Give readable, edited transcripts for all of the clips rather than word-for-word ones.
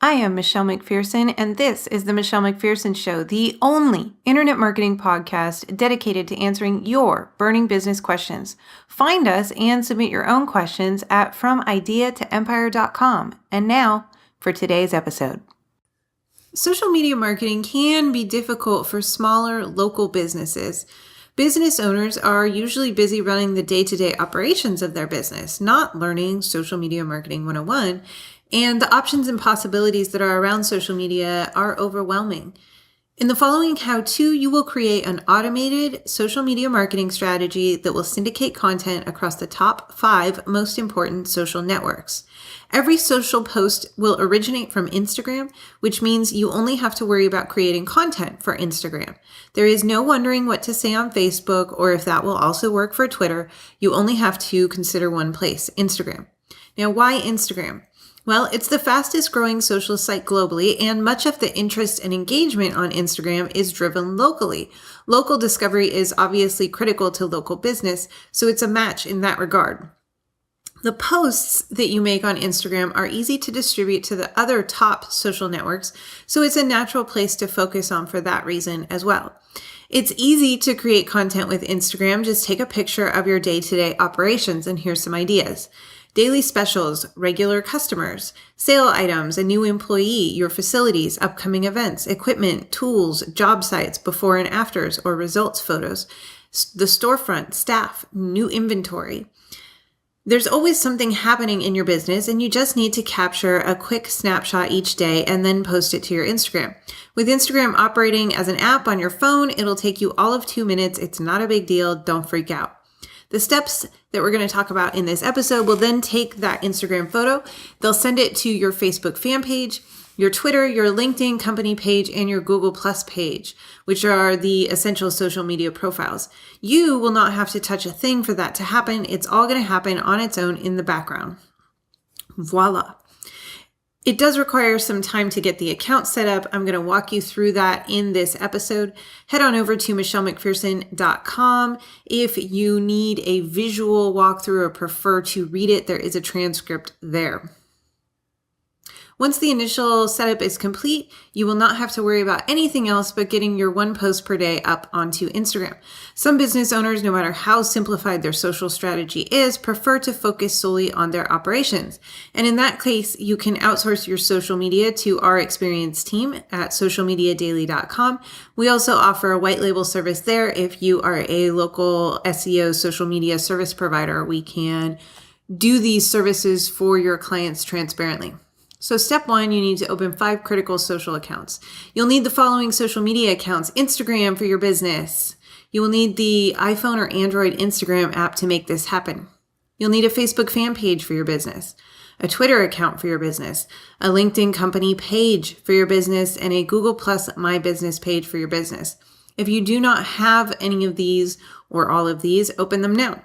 I am Michelle McPherson, and this is The Michelle McPherson Show, the only internet marketing podcast dedicated to answering your burning business questions. Find us and submit your own questions at FromIdeaToEmpire.com. And now for today's episode. Social media marketing can be difficult for smaller local businesses. Business owners are usually busy running the day-to-day operations of their business, not learning social media marketing 101. And the options and possibilities that are around social media are overwhelming. In the following how-to, you will create an automated social media marketing strategy that will syndicate content across the top 5 most important social networks. Every social post will originate from Instagram, which means you only have to worry about creating content for Instagram. There is no wondering what to say on Facebook or if that will also work for Twitter. You only have to consider one place, Instagram. Now, why Instagram? Well, it's the fastest growing social site globally, and much of the interest and engagement on Instagram is driven locally. Local discovery is obviously critical to local business, so it's a match in that regard. The posts that you make on Instagram are easy to distribute to the other top social networks, so it's a natural place to focus on for that reason as well. It's easy to create content with Instagram. Just take a picture of your day-to-day operations, and here's some ideas. Daily specials, regular customers, sale items, a new employee, your facilities, upcoming events, equipment, tools, job sites, before and afters, or results photos, the storefront, staff, new inventory. There's always something happening in your business, and you just need to capture a quick snapshot each day and then post it to your Instagram. With Instagram operating as an app on your phone, it'll take you all of 2 minutes. It's not a big deal. Don't freak out. The steps that we're going to talk about in this episode will then take that Instagram photo. They'll send it to your Facebook fan page, your Twitter, your LinkedIn company page, and your Google Plus page, which are the essential social media profiles. You will not have to touch a thing for that to happen. It's all going to happen on its own in the background. Voila. It does require some time to get the account set up. I'm going to walk you through that in this episode. Head on over to michellemcpherson.com. If you need a visual walkthrough or prefer to read it, there is a transcript there. Once the initial setup is complete, you will not have to worry about anything else but getting your one post per day up onto Instagram. Some business owners, no matter how simplified their social strategy is, prefer to focus solely on their operations. And in that case, you can outsource your social media to our experienced team at socialmediadaily.com. We also offer a white label service there. If you are a local SEO social media service provider, we can do these services for your clients transparently. So step 1, you need to open 5 critical social accounts. You'll need the following social media accounts: Instagram for your business. You will need the iPhone or Android Instagram app to make this happen. You'll need a Facebook fan page for your business, a Twitter account for your business, a LinkedIn company page for your business, and a Google Plus My Business page for your business. If you do not have any of these or all of these, open them now.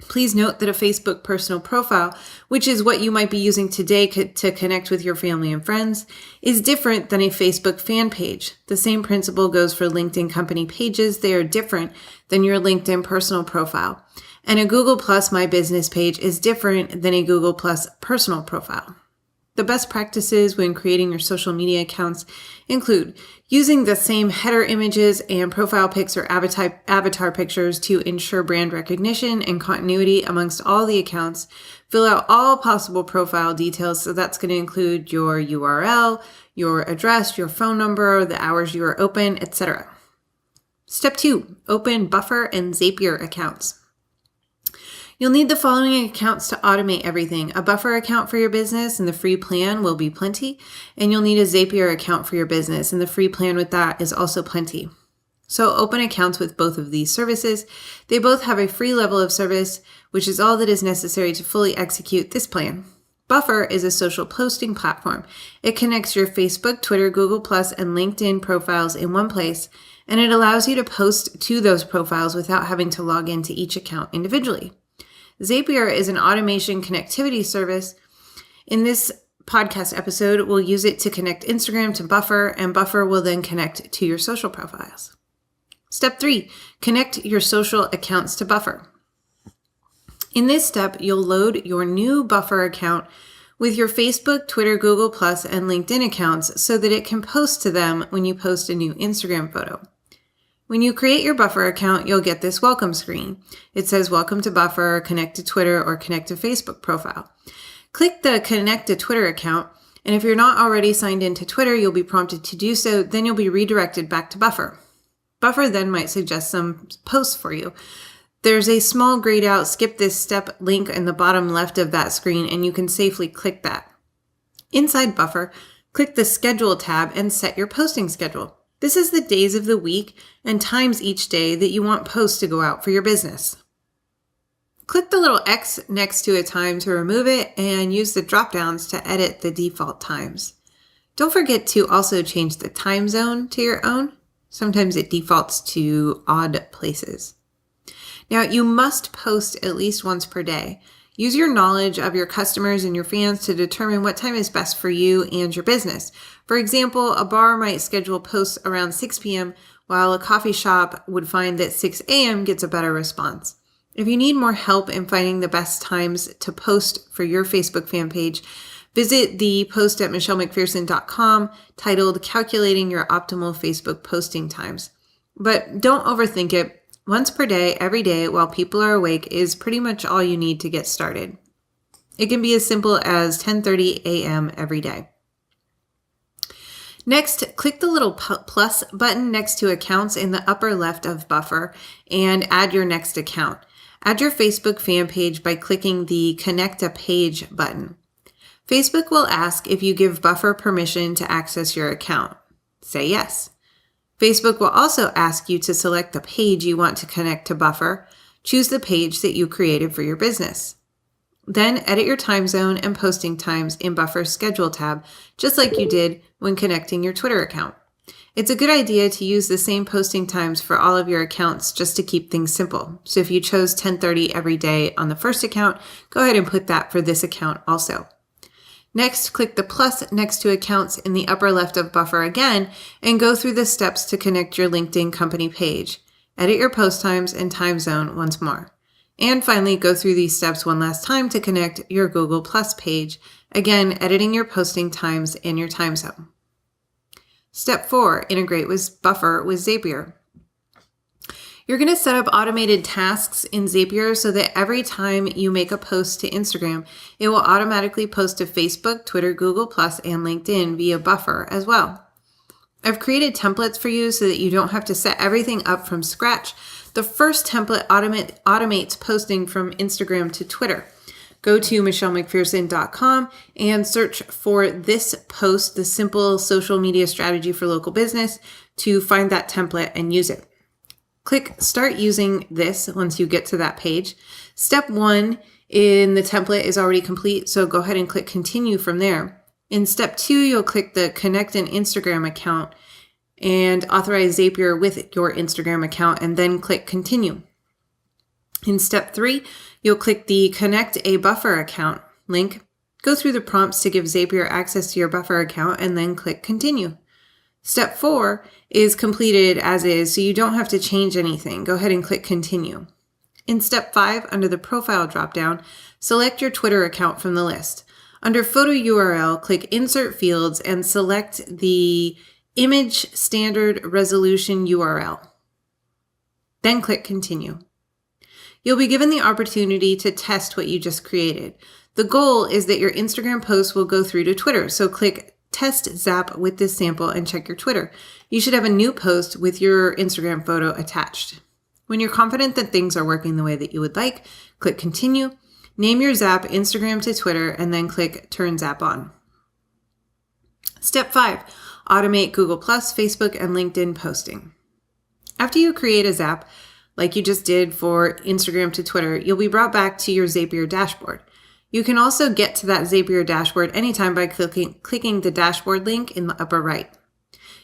Please note that a Facebook personal profile, which is what you might be using today to connect with your family and friends, is different than a Facebook fan page. The same principle goes for LinkedIn company pages. They are different than your LinkedIn personal profile. And a Google Plus My Business page is different than a Google Plus personal profile. The best practices when creating your social media accounts include using the same header images and profile pics or avatar pictures to ensure brand recognition and continuity amongst all the accounts. Fill out all possible profile details, so that's going to include your URL, your address, your phone number, the hours you are open, etc. Step 2, open Buffer and Zapier accounts. You'll need the following accounts to automate everything: a Buffer account for your business, and the free plan will be plenty. And you'll need a Zapier account for your business, and the free plan with that is also plenty. So open accounts with both of these services. They both have a free level of service, which is all that is necessary to fully execute this plan. Buffer is a social posting platform. It connects your Facebook, Twitter, Google+, and LinkedIn profiles in one place, and it allows you to post to those profiles without having to log into each account individually. Zapier is an automation connectivity service. In this podcast episode, we'll use it to connect Instagram to Buffer, and Buffer will then connect to your social profiles. Step 3, connect your social accounts to Buffer. In this step, you'll load your new Buffer account with your Facebook, Twitter, Google+, and LinkedIn accounts so that it can post to them when you post a new Instagram photo. When you create your Buffer account, you'll get this welcome screen. It says welcome to Buffer, connect to Twitter, or connect to Facebook profile. Click the connect to Twitter account, and if you're not already signed into Twitter, you'll be prompted to do so. Then you'll be redirected back to Buffer. Buffer then might suggest some posts for you. There's a small grayed out skip this step link in the bottom left of that screen, and you can safely click that. Inside Buffer, click the Schedule tab and set your posting schedule. This is the days of the week and times each day that you want posts to go out for your business. Click the little X next to a time to remove it and use the drop downs to edit the default times. Don't forget to also change the time zone to your own. Sometimes it defaults to odd places. Now, you must post at least once per day. Use your knowledge of your customers and your fans to determine what time is best for you and your business. For example, a bar might schedule posts around 6 p.m., while a coffee shop would find that 6 a.m. gets a better response. If you need more help in finding the best times to post for your Facebook fan page, visit the post at michellemcpherson.com titled Calculating Your Optimal Facebook Posting Times. But don't overthink it. Once per day, every day, while people are awake is pretty much all you need to get started. It can be as simple as 10:30 a.m. every day. Next, click the little plus button next to accounts in the upper left of Buffer and add your next account. Add your Facebook fan page by clicking the Connect a Page button. Facebook will ask if you give Buffer permission to access your account. Say yes. Facebook will also ask you to select the page you want to connect to Buffer. Choose the page that you created for your business. Then edit your time zone and posting times in Buffer's Schedule tab, just like you did when connecting your Twitter account. It's a good idea to use the same posting times for all of your accounts just to keep things simple. So if you chose 10:30 every day on the first account, go ahead and put that for this account also. Next, click the plus next to accounts in the upper left of Buffer again and go through the steps to connect your LinkedIn company page. Edit your post times and time zone once more. And finally, go through these steps one last time to connect your Google Plus page, again editing your posting times and your time zone. Step 4, integrate with Buffer with Zapier. You're going to set up automated tasks in Zapier so that every time you make a post to Instagram, it will automatically post to Facebook, Twitter, Google+, and LinkedIn via Buffer as well. I've created templates for you so that you don't have to set everything up from scratch. The first template automates posting from Instagram to Twitter. Go to michellemcpherson.com and search for this post, the simple social media strategy for local business, to find that template and use it. Click Start using this once you get to that page. Step 1 in the template is already complete, so go ahead and click Continue from there. In Step 2, you'll click the Connect an Instagram account and authorize Zapier with your Instagram account, and then click Continue. In Step 3, you'll click the Connect a Buffer account link, go through the prompts to give Zapier access to your Buffer account, and then click Continue. Step 4 is completed as is, so you don't have to change anything. Go ahead and click Continue. In Step 5, under the Profile dropdown, select your Twitter account from the list. Under Photo URL, click Insert Fields and select the Image Standard Resolution URL. Then click Continue. You'll be given the opportunity to test what you just created. The goal is that your Instagram post will go through to Twitter, so click Test Zap with this sample and check your Twitter. You should have a new post with your Instagram photo attached. When you're confident that things are working the way that you would like, click Continue, name your Zap Instagram to Twitter, and then click Turn Zap On. Step 5, automate Google+, Facebook, and LinkedIn posting. After you create a Zap, like you just did for Instagram to Twitter, you'll be brought back to your Zapier dashboard. You can also get to that Zapier dashboard anytime by clicking the dashboard link in the upper right.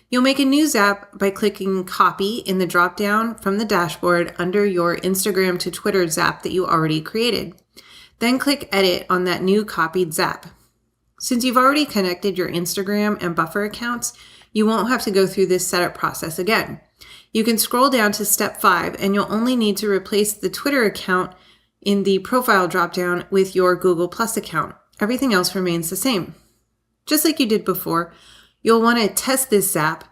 You'll make a new Zap by clicking Copy in the dropdown from the dashboard under your Instagram to Twitter Zap that you already created. Then click Edit on that new copied Zap. Since you've already connected your Instagram and Buffer accounts, you won't have to go through this setup process again. You can scroll down to Step 5 and you'll only need to replace the Twitter account in the profile dropdown with your Google Plus account. Everything else remains the same. Just like you did before, you'll want to test this Zap.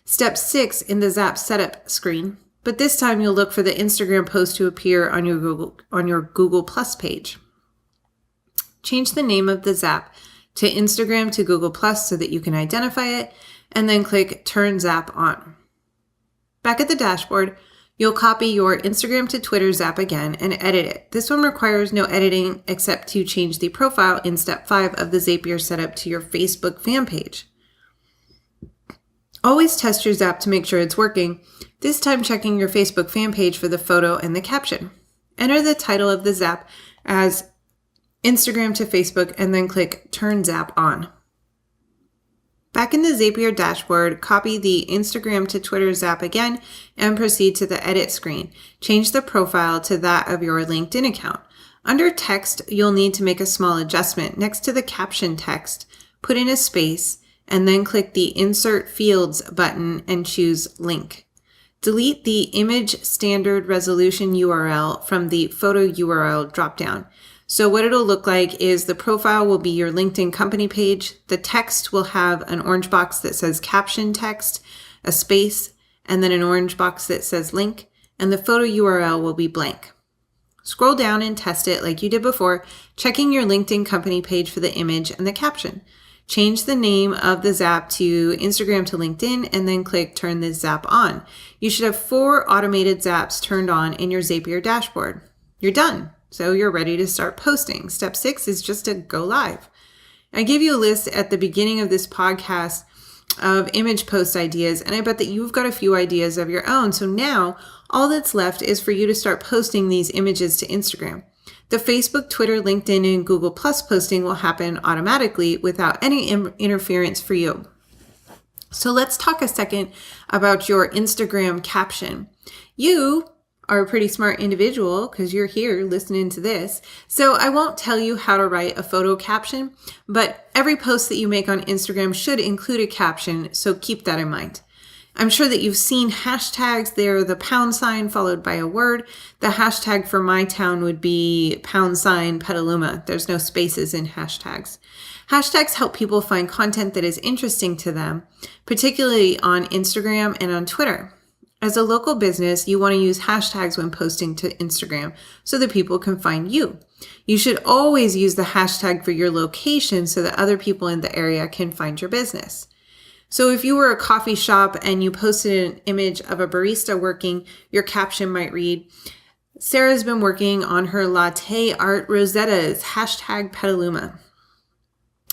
Step 6 in the Zap setup screen, but this time you'll look for the Instagram post to appear on your Google Plus page. Change the name of the Zap to Instagram to Google Plus so that you can identify it, and then click Turn Zap On. Back at the dashboard, you'll copy your Instagram to Twitter Zap again and edit it. This one requires no editing except to change the profile in step 5 of the Zapier setup to your Facebook fan page. Always test your Zap to make sure it's working, this time checking your Facebook fan page for the photo and the caption. Enter the title of the Zap as Instagram to Facebook and then click Turn Zap On. Back in the Zapier dashboard, copy the Instagram to Twitter Zap again and proceed to the edit screen. Change the profile to that of your LinkedIn account. Under text, you'll need to make a small adjustment. Next to the caption text, put in a space and then click the Insert Fields button and choose Link. Delete the Image Standard Resolution URL from the Photo URL dropdown. So what it'll look like is the profile will be your LinkedIn company page. The text will have an orange box that says caption text, a space, and then an orange box that says link, and the photo URL will be blank. Scroll down and test it like you did before, checking your LinkedIn company page for the image and the caption. Change the name of the Zap to Instagram to LinkedIn and then click Turn this Zap On. You should have 4 automated Zaps turned on in your Zapier dashboard. You're done. So you're ready to start posting. Step 6 is just to go live. I gave you a list at the beginning of this podcast of image post ideas, and I bet that you've got a few ideas of your own. So now all that's left is for you to start posting these images to Instagram. The Facebook, Twitter, LinkedIn, and Google Plus posting will happen automatically without any interference for you. So let's talk a second about your Instagram caption. You are a pretty smart individual because you're here listening to this. So I won't tell you how to write a photo caption, but every post that you make on Instagram should include a caption, so keep that in mind. I'm sure that you've seen hashtags. They're the # followed by a word. The hashtag for my town would be # Petaluma. There's no spaces in hashtags. Hashtags help people find content that is interesting to them, particularly on Instagram and on Twitter. As a local business, you want to use hashtags when posting to Instagram so that people can find you. You should always use the hashtag for your location so that other people in the area can find your business. So if you were a coffee shop and you posted an image of a barista working, your caption might read, "Sarah's been working on her latte art rosettas, #Petaluma."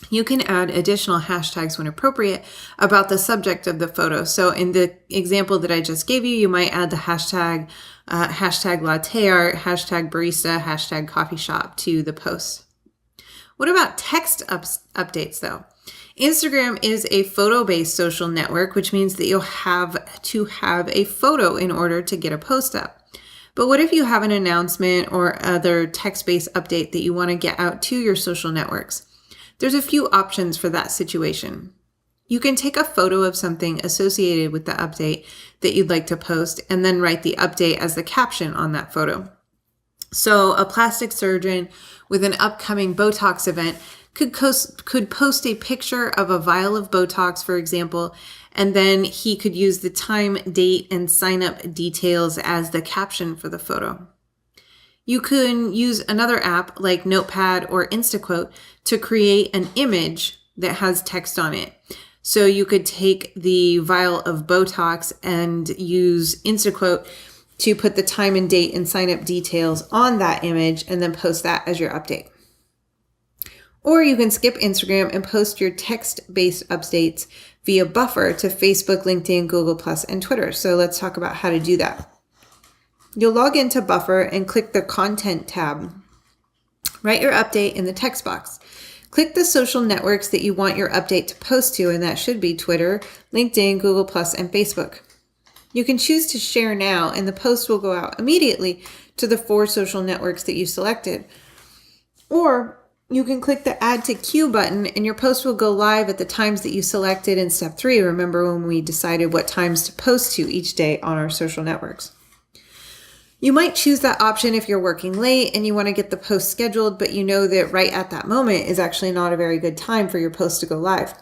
You can add additional hashtags when appropriate about the subject of the photo. So in the example that I just gave you, you might add the hashtag latte art, #barista, #coffee shop to the post. What about text updates though? Instagram is a photo-based social network, which means that you'll have to have a photo in order to get a post up. But what if you have an announcement or other text-based update that you want to get out to your social networks? There's a few options for that situation. You can take a photo of something associated with the update that you'd like to post and then write the update as the caption on that photo. So a plastic surgeon with an upcoming Botox event could post a picture of a vial of Botox, for example, and then he could use the time, date, and sign-up details as the caption for the photo. You can use another app like Notepad or Instaquote to create an image that has text on it. So you could take the vial of Botox and use Instaquote to put the time and date and sign-up details on that image and then post that as your update. Or you can skip Instagram and post your text-based updates via Buffer to Facebook, LinkedIn, Google+, and Twitter. So let's talk about how to do that. You'll log into Buffer and click the Content tab. Write your update in the text box. Click the social networks that you want your update to post to, and that should be Twitter, LinkedIn, Google+, and Facebook. You can choose to share now, and the post will go out immediately to the 4 social networks that you selected. Or you can click the Add to Queue button, and your post will go live at the times that you selected in Step 3. Remember when we decided what times to post to each day on our social networks. You might choose that option if you're working late and you want to get the post scheduled, but you know that right at that moment is actually not a very good time for your post to go live.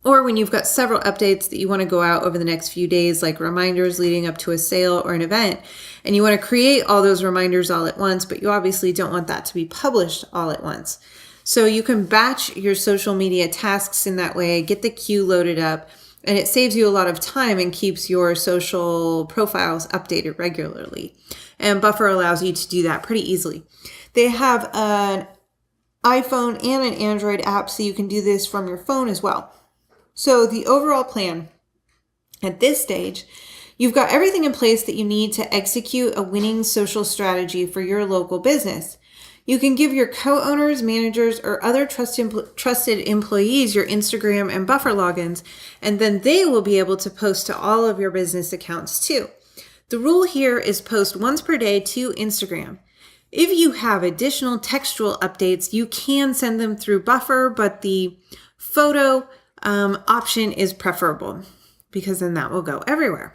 Or when you've got several updates that you want to go out over the next few days, like reminders leading up to a sale or an event, and you want to create all those reminders all at once, but you obviously don't want that to be published all at once. So you can batch your social media tasks in that way, get the queue loaded up, and it saves you a lot of time and keeps your social profiles updated regularly. And Buffer allows you to do that pretty easily. They have an iPhone and an Android app, so you can do this from your phone as well. So the overall plan at this stage, you've got everything in place that you need to execute a winning social strategy for your local business. You can give your co-owners, managers, or other trusted employees your Instagram and Buffer logins, and then they will be able to post to all of your business accounts too. The rule here is post once per day to Instagram. If you have additional textual updates, you can send them through Buffer, but the photo option is preferable because then that will go everywhere.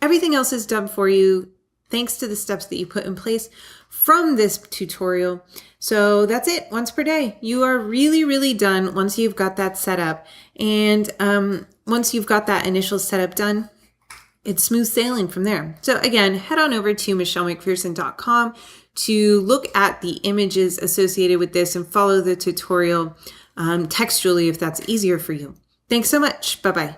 Everything else is done for you thanks to the steps that you put in place from this tutorial. So that's it, once per day. You are really, really done once you've got that set up. And once you've got that initial setup done, it's smooth sailing from there. So again, head on over to michellemcpherson.com to look at the images associated with this and follow the tutorial textually if that's easier for you. Thanks so much. Bye-bye.